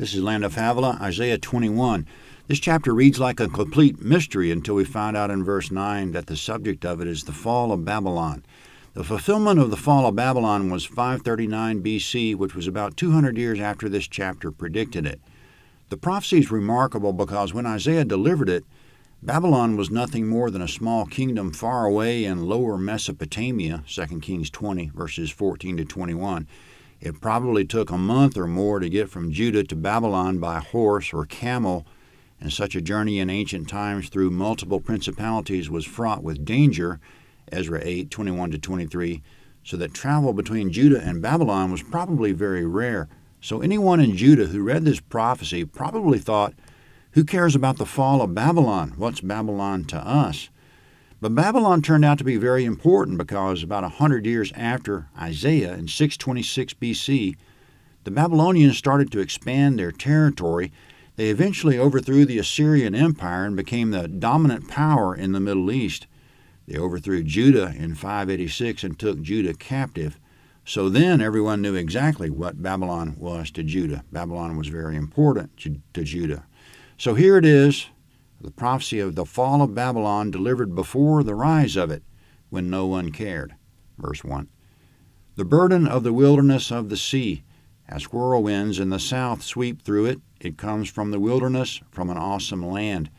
This is Land of Havilah, Isaiah 21. This chapter reads like a complete mystery until we find out in verse 9 that the subject of it is the fall of Babylon. The fulfillment of the fall of Babylon was 539 BC, which was about 200 years after this chapter predicted it. The prophecy is remarkable because when Isaiah delivered it, Babylon was nothing more than a small kingdom far away in lower Mesopotamia, 2 Kings 20, verses 14 to 21. It probably took a month or more to get from Judah to Babylon by horse or camel, and such a journey in ancient times through multiple principalities was fraught with danger, Ezra 8, 21 to 23, so that travel between Judah and Babylon was probably very rare. So anyone in Judah who read this prophecy probably thought, who cares about the fall of Babylon? What's Babylon to us? But Babylon turned out to be very important because about 100 years after Isaiah in 626 BC, the Babylonians started to expand their territory. They eventually overthrew the Assyrian Empire and became the dominant power in the Middle East. They overthrew Judah in 586 and took Judah captive. So then everyone knew exactly what Babylon was to Judah. Babylon was very important to Judah. So here it is, the prophecy of the fall of Babylon delivered before the rise of it, when no one cared. Verse 1. The burden of the wilderness of the sea, as whirlwinds in the south sweep through it, it comes from the wilderness, from an awesome land.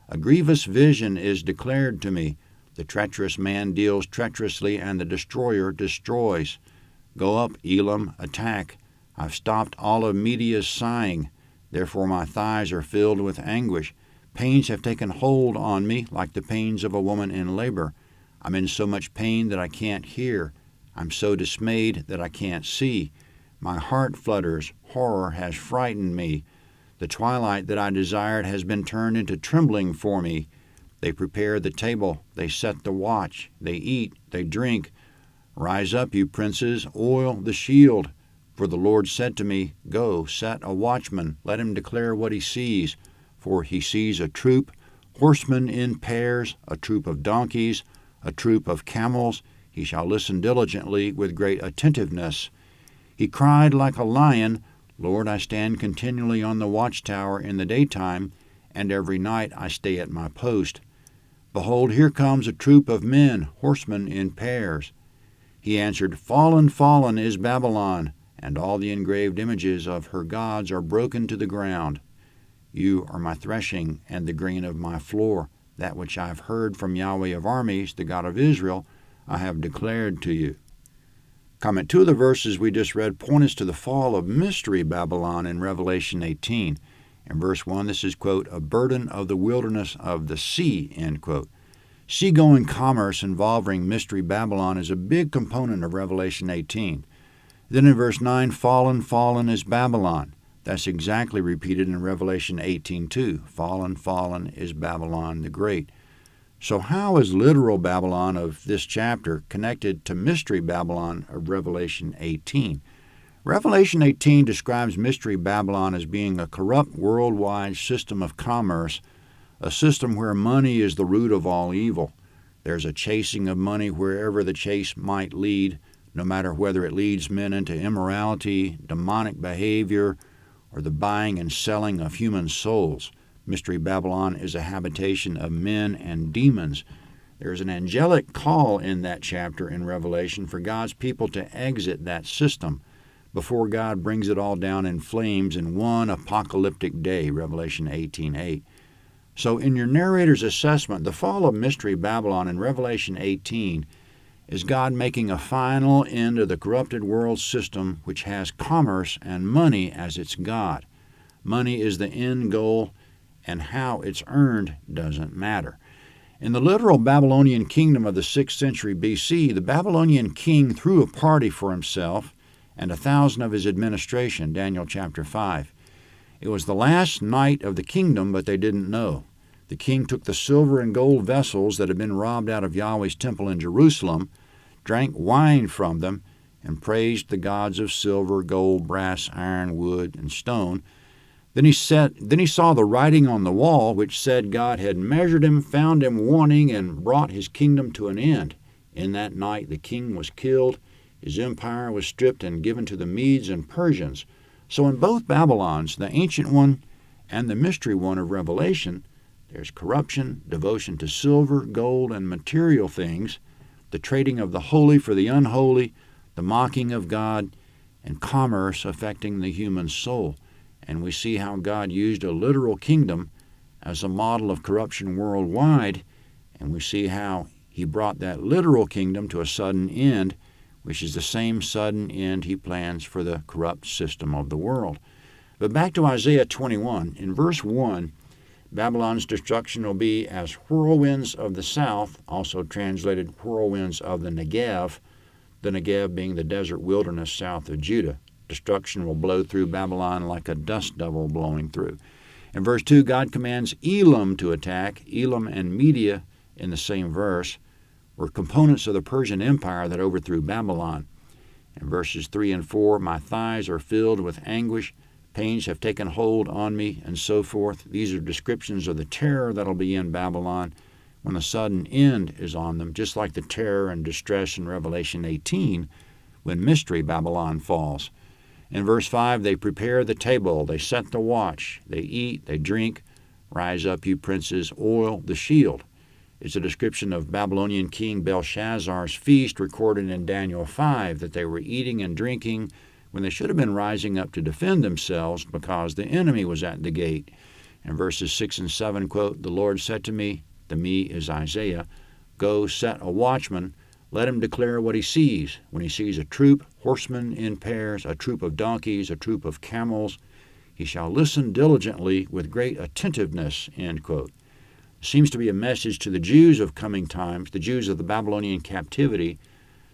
A grievous vision is declared to me. The treacherous man deals treacherously, and the destroyer destroys. Go up, Elam, attack. I've stopped all of Media's sighing. Therefore my thighs are filled with anguish. Pains have taken hold on me like the pains of a woman in labor. I'm in so much pain that I can't hear. I'm so dismayed that I can't see. My heart flutters. Horror has frightened me. The twilight that I desired has been turned into trembling for me. They prepare the table. They set the watch. They eat. They drink. Rise up, you princes. Oil the shield. For the Lord said to me, Go, set a watchman. Let him declare what he sees. For he sees a troop, horsemen in pairs, a troop of donkeys, a troop of camels. He shall listen diligently with great attentiveness. He cried like a lion, Lord, I stand continually on the watchtower in the daytime, and every night I stay at my post. Behold, here comes a troop of men, horsemen in pairs. He answered, Fallen, fallen is Babylon, and all the engraved images of her gods are broken to the ground. You are my threshing and the grain of my floor. That which I have heard from Yahweh of armies, the God of Israel, I have declared to you. Comment. 2 of the verses we just read point us to the fall of Mystery Babylon in Revelation 18. In verse 1, this is, quote, a burden of the wilderness of the sea, end quote. Seagoing commerce involving Mystery Babylon is a big component of Revelation 18. Then in verse 9, fallen, fallen is Babylon. That's exactly repeated in Revelation 18:2. Fallen, fallen is Babylon the Great. So how is literal Babylon of this chapter connected to Mystery Babylon of Revelation 18? Revelation 18 describes Mystery Babylon as being a corrupt worldwide system of commerce, a system where money is the root of all evil. There's a chasing of money wherever the chase might lead, no matter whether it leads men into immorality, demonic behavior, or the buying and selling of human souls. Mystery Babylon is a habitation of men and demons. There's an angelic call in that chapter in Revelation for God's people to exit that system before God brings it all down in flames in one apocalyptic day, Revelation 18:8. So in your narrator's assessment, the fall of Mystery Babylon in Revelation 18 is God making a final end of the corrupted world system which has commerce and money as its God. Money is the end goal, and how it's earned doesn't matter. In the literal Babylonian kingdom of the 6th century BC, the Babylonian king threw a party for himself and 1,000 of his administration, Daniel chapter 5. It was the last night of the kingdom, but they didn't know. The king took the silver and gold vessels that had been robbed out of Yahweh's temple in Jerusalem, drank wine from them, and praised the gods of silver, gold, brass, iron, wood, and stone. Then he saw the writing on the wall, which said God had measured him, found him wanting, and brought his kingdom to an end. In that night the king was killed, his empire was stripped and given to the Medes and Persians. So in both Babylons, the ancient one and the mystery one of Revelation, there's corruption, devotion to silver, gold, and material things, the trading of the holy for the unholy, the mocking of God, and commerce affecting the human soul. And we see how God used a literal kingdom as a model of corruption worldwide, and we see how he brought that literal kingdom to a sudden end, which is the same sudden end he plans for the corrupt system of the world. But back to Isaiah 21. In verse 1, Babylon's destruction will be as whirlwinds of the south, also translated whirlwinds of the Negev being the desert wilderness south of Judah. Destruction will blow through Babylon like a dust devil blowing through. In verse 2, God commands Elam to attack. Elam and Media, in the same verse, were components of the Persian Empire that overthrew Babylon. In verses 3 and 4, my thighs are filled with anguish, pains have taken hold on me, and so forth. These are descriptions of the terror that'll be in Babylon when the sudden end is on them, just like the terror and distress in Revelation 18 when Mystery Babylon falls. In verse 5, they prepare the table, they set the watch, they eat, they drink. Rise up, you princes, oil the shield. It's a description of Babylonian king Belshazzar's feast recorded in Daniel 5, that they were eating and drinking when they should have been rising up to defend themselves because the enemy was at the gate. In verses 6 and 7, quote, the Lord said to me, the me is Isaiah, go set a watchman, let him declare what he sees. When he sees a troop, horsemen in pairs, a troop of donkeys, a troop of camels, he shall listen diligently with great attentiveness, end quote. Seems to be a message to the Jews of coming times, the Jews of the Babylonian captivity,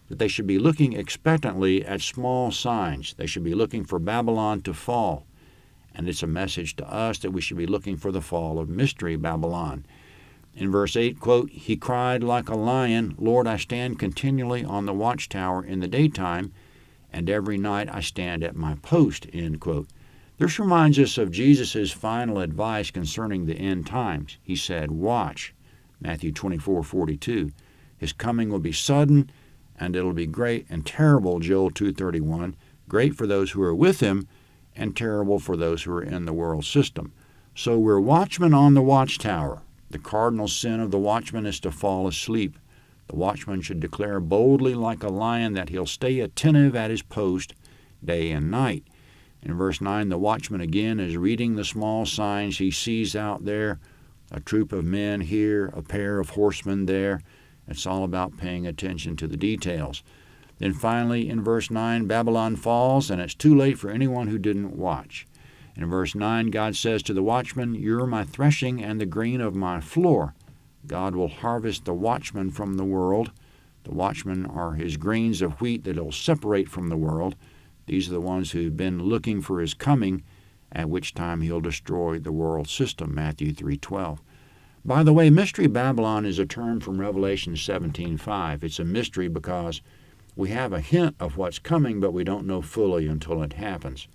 that they should be looking expectantly at small signs. They should be looking for Babylon to fall. And it's a message to us that we should be looking for the fall of Mystery Babylon. In verse 8, quote, he cried like a lion, Lord, I stand continually on the watchtower in the daytime, and every night I stand at my post, end quote. This reminds us of Jesus' final advice concerning the end times. He said, watch, Matthew 24:42. His coming will be sudden, and it'll be great and terrible, Joel 2:31, great for those who are with him, and terrible for those who are in the world system. So we're watchmen on the watchtower. The cardinal sin of the watchman is to fall asleep. The watchman should declare boldly like a lion that he'll stay attentive at his post day and night. In verse 9, the watchman again is reading the small signs he sees out there, a troop of men here, a pair of horsemen there. It's all about paying attention to the details. Then finally, in verse 9, Babylon falls, and it's too late for anyone who didn't watch. In verse 9, God says to the watchman, you're my threshing and the grain of my floor. God will harvest the watchman from the world. The watchmen are his grains of wheat that he'll separate from the world. These are the ones who've been looking for his coming, at which time he'll destroy the world system, Matthew 3:12. By the way, Mystery Babylon is a term from Revelation 17:5. It's a mystery because we have a hint of what's coming, but we don't know fully until it happens.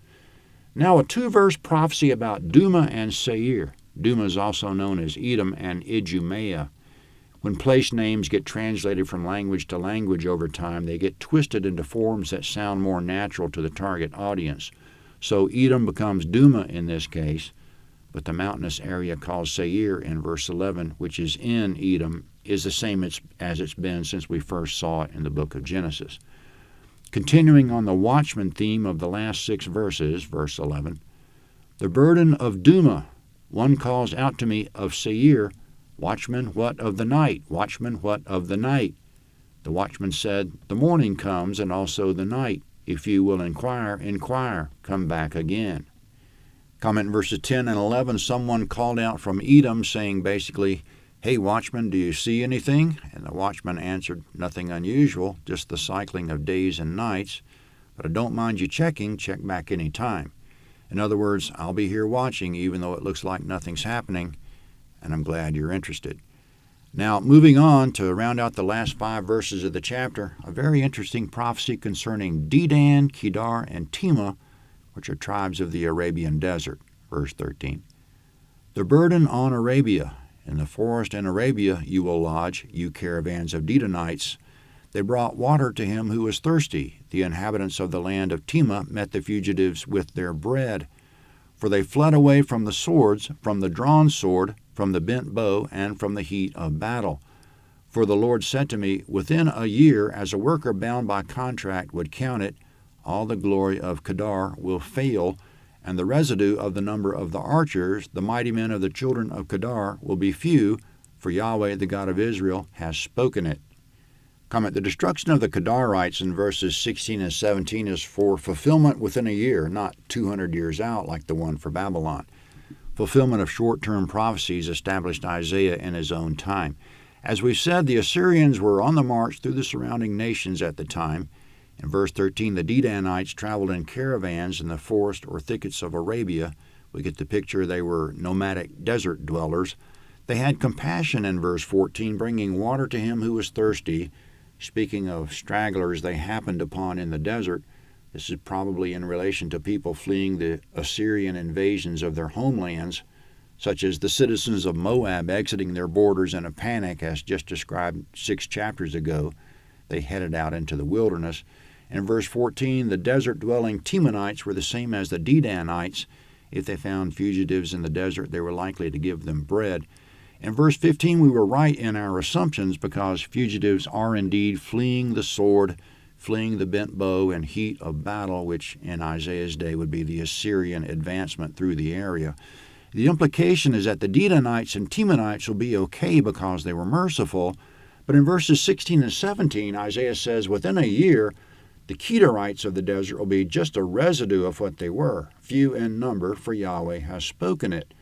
Now, a 2-verse prophecy about Duma and Seir. Duma is also known as Edom and Idumea. When place names get translated from language to language over time, they get twisted into forms that sound more natural to the target audience. So Edom becomes Duma in this case, but the mountainous area called Seir in verse 11, which is in Edom, is the same as it's been since we first saw it in the book of Genesis. Continuing on the watchman theme of the last 6 verses, verse 11, the burden of Duma, one calls out to me of Seir, watchman, what of the night? Watchman, what of the night? The watchman said, the morning comes and also the night. If you will inquire, come back again. Comment in verses 10 and 11, someone called out from Edom saying basically, hey, watchman, do you see anything? And the watchman answered, nothing unusual, just the cycling of days and nights. But I don't mind you checking, check back any time. In other words, I'll be here watching even though it looks like nothing's happening, and I'm glad you're interested. Now, moving on to round out the last 5 verses of the chapter, a very interesting prophecy concerning Dedan, Kedar, and Tema, which are tribes of the Arabian desert. Verse 13. The burden on Arabia. In the forest in Arabia you will lodge, you caravans of Dedanites. They brought water to him who was thirsty. The inhabitants of the land of Tema met the fugitives with their bread. For they fled away from the swords, from the drawn sword, from the bent bow, and from the heat of battle. For the Lord said to me, within a year, as a worker bound by contract would count it, all the glory of Kedar will fail, and the residue of the number of the archers, the mighty men of the children of Kedar, will be few, for Yahweh, the God of Israel, has spoken it. Comment: the destruction of the Kedarites in verses 16 and 17 is for fulfillment within a year, not 200 years out like the one for Babylon. Fulfillment of short-term prophecies established Isaiah in his own time. As we said, the Assyrians were on the march through the surrounding nations at the time. In verse 13, the Dedanites traveled in caravans in the forest or thickets of Arabia. We get the picture they were nomadic desert dwellers. They had compassion in verse 14, bringing water to him who was thirsty. Speaking of stragglers they happened upon in the desert, this is probably in relation to people fleeing the Assyrian invasions of their homelands, such as the citizens of Moab exiting their borders in a panic, as just described 6 chapters ago. They headed out into the wilderness. In verse 14, the desert-dwelling Temanites were the same as the Dedanites. If they found fugitives in the desert, they were likely to give them bread. In verse 15, we were right in our assumptions because fugitives are indeed fleeing the sword, fleeing the bent bow and heat of battle, which in Isaiah's day would be the Assyrian advancement through the area. The implication is that the Dedanites and Temanites will be okay because they were merciful, but in verses 16 and 17, Isaiah says, within a year, the Kedarites of the desert will be just a residue of what they were, few in number, for Yahweh has spoken it.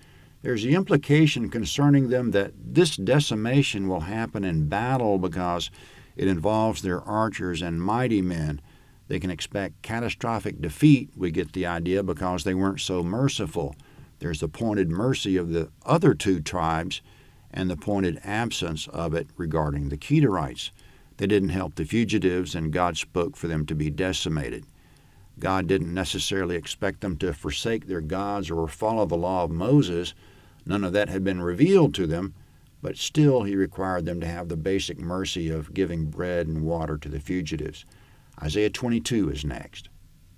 There's the implication concerning them that this decimation will happen in battle because it involves their archers and mighty men. They can expect catastrophic defeat, we get the idea, because they weren't so merciful. There's the pointed mercy of the other 2 tribes and the pointed absence of it regarding the Kedarites. They didn't help the fugitives, and God spoke for them to be decimated. God didn't necessarily expect them to forsake their gods or follow the law of Moses. None of that had been revealed to them, but still he required them to have the basic mercy of giving bread and water to the fugitives. Isaiah 22 is next.